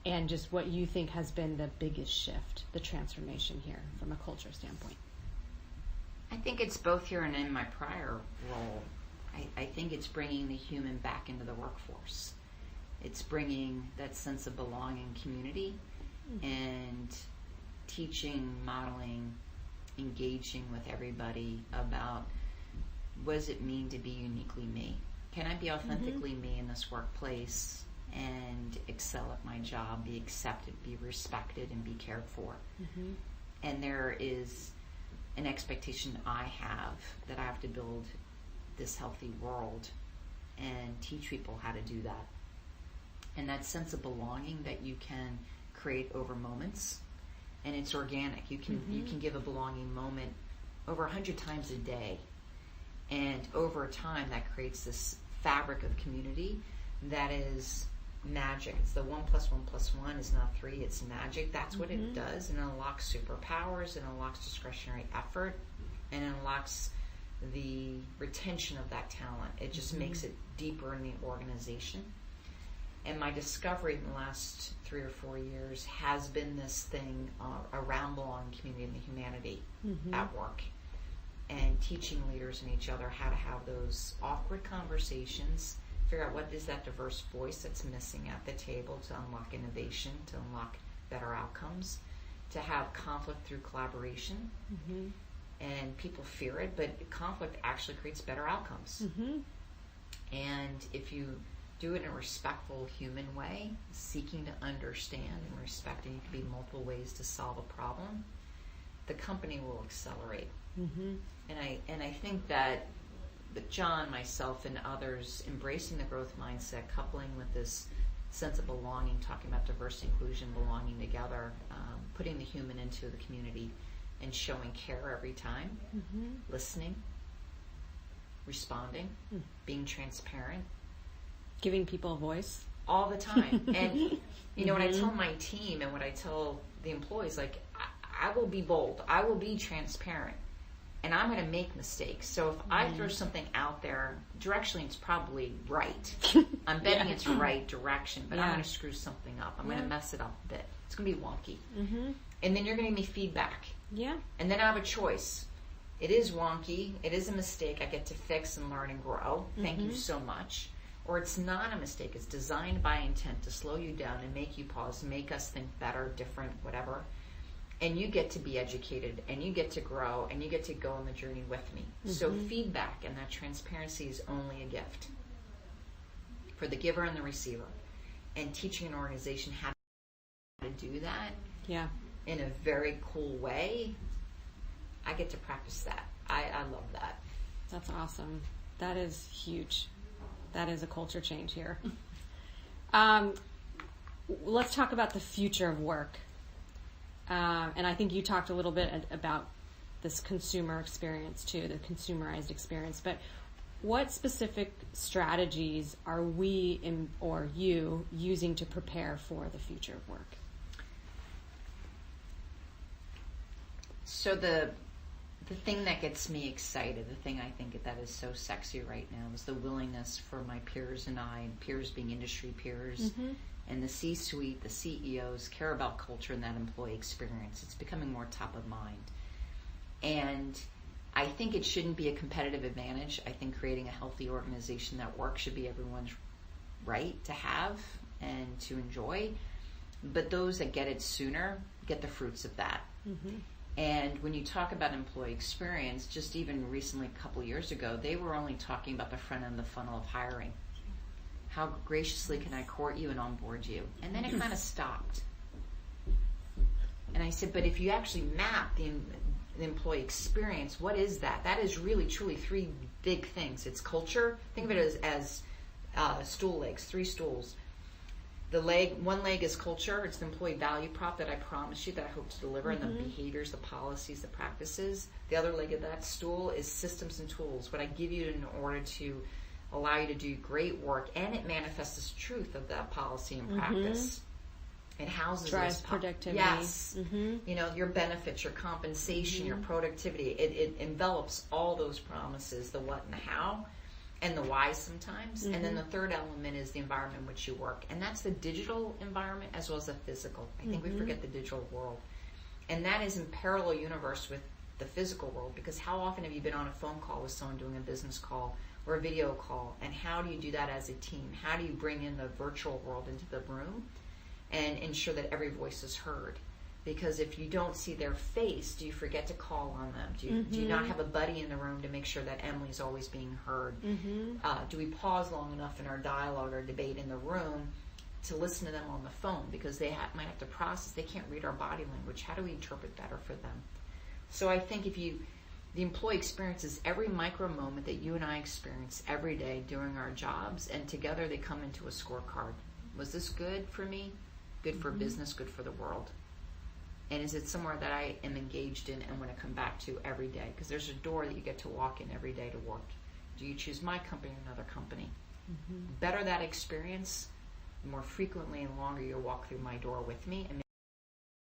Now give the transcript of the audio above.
and just what you think has been the biggest shift, the transformation here from a culture standpoint. I think it's both here and in my prior role. I think it's bringing the human back into the workforce. It's bringing that sense of belonging, community, and teaching, modeling, engaging with everybody about what does it mean to be uniquely me? Can I be authentically me in this workplace and excel at my job, be accepted, be respected, and be cared for? And there is an expectation I have that I have to build this healthy world and teach people how to do that. And that sense of belonging that you can create over moments, and it's organic. You can give a belonging moment over 100 times a day, and over time that creates this fabric of community that is magic. It's the 1 + 1 + 1 is not 3, it's magic. That's what it does, and it unlocks superpowers, it unlocks discretionary effort, and it unlocks the retention of that talent. It just makes it deeper in the organization. And my discovery in the last 3 or 4 years has been this thing around belonging, community, and humanity at work, and teaching leaders and each other how to have those awkward conversations, figure out what is that diverse voice that's missing at the table to unlock innovation, to unlock better outcomes, to have conflict through collaboration. And people fear it, but conflict actually creates better outcomes. And if you do it in a respectful, human way, seeking to understand and respecting, it can be multiple ways to solve a problem, the company will accelerate. And I think that John, myself, and others embracing the growth mindset, coupling with this sense of belonging, talking about diversity, inclusion, belonging together, putting the human into the community, and showing care every time, listening, responding, being transparent. Giving people a voice. All the time. And, you know, what I tell my team and what I tell the employees, like, I will be bold. I will be transparent. And I'm going to make mistakes. So if I throw something out there, directionally it's probably right. I'm betting it's right direction, but I'm going to screw something up. I'm going to mess it up a bit. It's going to be wonky. And then you're going to give me feedback. And then I have a choice. It is wonky. It is a mistake I get to fix and learn and grow. Thank you so much. Or it's not a mistake. It's designed by intent to slow you down and make you pause, make us think better, different, whatever. And you get to be educated, and you get to grow, and you get to go on the journey with me. So feedback and that transparency is only a gift for the giver and the receiver. And teaching an organization how to do that in a very cool way, I get to practice that. I love that. That's awesome. That is huge. That is a culture change here. Let's talk about the future of work. And I think you talked a little bit about this consumer experience too, the consumerized experience. But what specific strategies are we or you using to prepare for the future of work? So the thing that gets me excited, the thing I think that is so sexy right now, is the willingness for my peers and I, and peers being industry peers, and the C-suite, the CEOs, care about culture and that employee experience. It's becoming more top of mind. And I think it shouldn't be a competitive advantage. I think creating a healthy organization that works should be everyone's right to have and to enjoy. But those that get it sooner get the fruits of that. And when you talk about employee experience, just even recently, a couple of years ago, they were only talking about the front end of the funnel of hiring. How graciously can I court you and onboard you? And then it kind of stopped. And I said, but if you actually map the employee experience, what is that? That is really, truly 3 big things. It's culture. Think of it as stool legs, 3 stools. One leg is culture. It's the employee value prop that I promise you that I hope to deliver, and the behaviors, the policies, the practices. The other leg of that stool is systems and tools, what I give you in order to allow you to do great work, and it manifests the truth of that policy and practice. It houses drives productivity. Yes. You know, your benefits, your compensation, your productivity. It envelops all those promises, the what and the how. and the why sometimes. And then the third element is the environment in which you work. And that's the digital environment as well as the physical. I think we forget the digital world. And that is in parallel universe with the physical world, because how often have you been on a phone call with someone doing a business call or a video call, and how do you do that as a team? How do you bring in the virtual world into the room and ensure that every voice is heard? Because if you don't see their face, do you forget to call on them? Do you not have a buddy in the room to make sure that Emily's always being heard? Do we pause long enough in our dialogue or debate in the room to listen to them on the phone? Because they might have to process, they can't read our body language. How do we interpret better for them? So I think the employee experiences every micro moment that you and I experience every day doing our jobs, and together they come into a scorecard. Was this good for me? Good for business, good for the world? And is it somewhere that I am engaged in and want to come back to every day? Because there's a door that you get to walk in every day to work. Do you choose my company or another company? Better that experience, the more frequently and longer you'll walk through my door with me, and